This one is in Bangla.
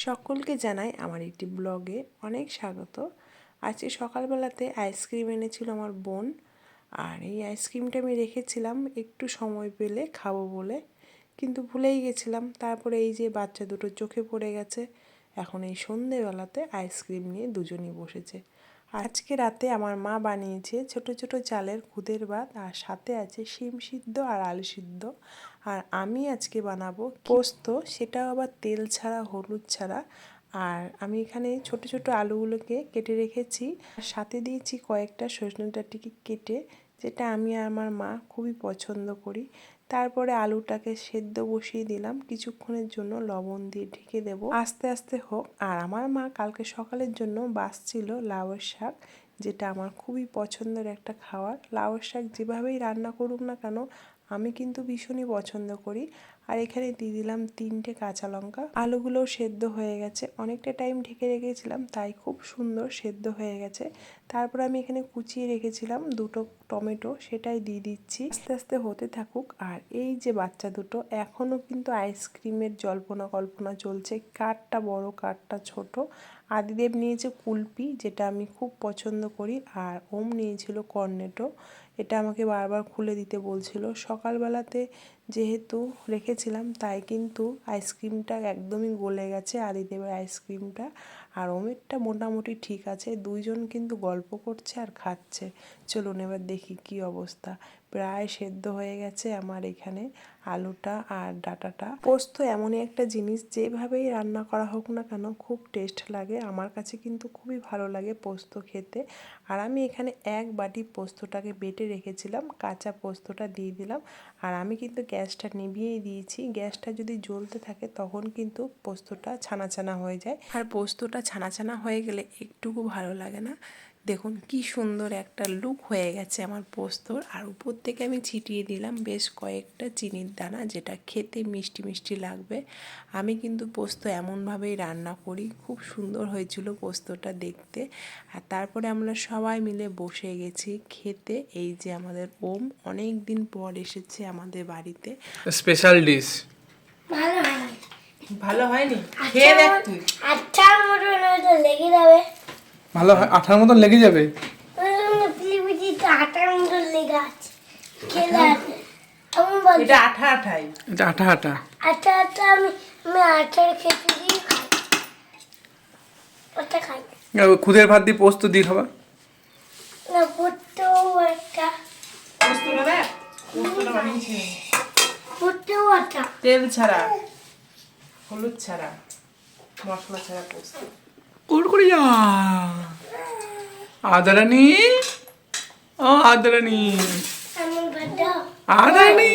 সকলকে জানাই আমার একটি ব্লগে অনেক স্বাগত। আজকে সকালবেলাতে আইসক্রিম এনেছিল আমার বোন, আর এই আইসক্রিমটা আমি রেখেছিলাম একটু সময় পেলে খাবো বলে, কিন্তু ভুলেই গেছিলাম। তারপরে এই যে বাচ্চা দুটো চোখে পড়ে গেছে, এখন এই সন্ধেবেলাতে আইসক্রিম নিয়ে দুজনই বসেছে। আজকে রাতে আমার মা বানিয়েছে ছোট ছোট চালের খুদের ভাত, আর সাথে আছে শিম সিদ্ধ আর আলু সিদ্ধ। আর আমি আজকে বানাবো পোস্ত, সেটাও আবার তেল ছাড়া, হলুদ ছাড়া। আর আমি এখানে ছোট ছোট আলুগুলোকে কেটে রেখেছি, আর সাথে দিয়েছি কয়েকটা সজনে ডাঁটি কেটে, যেটা আমি আর আমার মা খুবই পছন্দ করি। তারপরে আলুটাকে সেদ্ধ বসিয়ে দিলাম, কিছুক্ষণের জন্য লবণ দিয়ে ঢেকে দেব, আস্তে আস্তে হোক। আর আমার মা কালকে সকালের জন্য বাছছিল লাউয়ের শাক, যেটা আমার খুবই পছন্দের একটা খাবার। লাউয়ের শাক যেভাবেই রান্না করুক না কেন, আমি কিন্তু ভীষণই পছন্দ করি। আর এখানে দিয়ে দিলাম 3টে কাঁচা লঙ্কা। আলুগুলোও সেদ্ধ হয়ে গেছে, অনেকটা টাইম ঢেকে রেখেছিলাম, তাই খুব সুন্দর সেদ্ধ হয়ে গেছে। তারপর আমি এখানে কুচিয়ে রেখেছিলাম 2টো টমেটো, সেটাই দিয়ে দিচ্ছি, আস্তে আস্তে হতে থাকুক। আর এই যে বাচ্চা দুটো এখনও কিন্তু আইসক্রিমের জল্পনা কল্পনা চলছে, কারটা বড় কারটা ছোট। আদিদেব নিয়েছে কুলপি, যেটা আমি খুব পছন্দ করি, আর ওম নিয়েছিল কর্নেটো, এটা আমাকে বারবার খুলে দিতে বলছিল। সকালবেলাতে যেহেতু রেখেছিলাম, তাই কিন্তু আইসক্রিমটা একদমই গলে গেছে, আদিদেবের আইসক্রিমটা। আর ওমেরটা মোটামুটি ঠিক আছে, দুইজন কিন্তু গল্প করছে আর খাচ্ছে। চলুন এবার দেখি কি অবস্থা। প্রায় সেদ্ধ হয়ে গেছে আমার এখানে আলুটা আর ডাঁটাটা। পোস্ত এমনই একটা জিনিস, যেভাবেই রান্না করা হোক না কেন খুব টেস্ট লাগে। আমার কাছে কিন্তু খুবই ভালো লাগে পোস্ত খেতে। আর আমি এখানে 1 বাটি পোস্তটাকে বেটে রেখেছিলাম, কাঁচা পোস্তটা দিয়ে দিলাম। আর আমি কিন্তু গ্যাসটা নিভিয়েই দিয়েছি, গ্যাসটা যদি জ্বলতে থাকে তখন কিন্তু পোস্তটা ছানা ছানা হয়ে যায়, আর পোস্তটা ছানা ছানা হয়ে গেলে একটুকু ভালো লাগে না। দেখুন কি সুন্দর একটা লুক হয়ে গেছে আমার পোস্তর। আর উপর থেকে আমি ছিটিয়ে দিলাম বেশ কয়েকটা চিনির দানা, যেটা খেতে মিষ্টি মিষ্টি লাগবে। আমি কিন্তু পোস্ত এমনভাবেই রান্না করি, খুব সুন্দর হয়েছিল পোস্তটা দেখতে। আর তারপরে আমরা সবাই মিলে বসে গেছি খেতে। এই যে আমাদের ওম অনেক দিন পর এসেছে আমাদের বাড়িতে, স্পেশাল ডিশ। ভালো হয়নি। ভালো হয়নি, খেয়ে দেখ তুই। আঠার মতো নয়তো লেগে যাবে। ভালো হয়, আঠার মতন লেগে যাবে। পিলিপিলিতে আঠার মতো লেগে আছে, খেলে আছে। আমি বলছি এটা আঠা আঠাই, এটা আঠা আঠা। আঠা আঠা, আমি আঠার খেতে দিয়ে খাই, ওটা খাই খুদের ভাত দিয়ে পোস্ত দিয়ে খাবা। না। পড়তেও একটা পোস্তটা দেখ, পোস্তটা বানিয়েছি পড়তেও একটা তেল ছাড়া, হলুদ ছাড়া, মশলা ছাড়া পোস্ত। কুড়কুড়িয়া আদরানি, ও আদরানি, এমন ভাত দাও। আদরানি।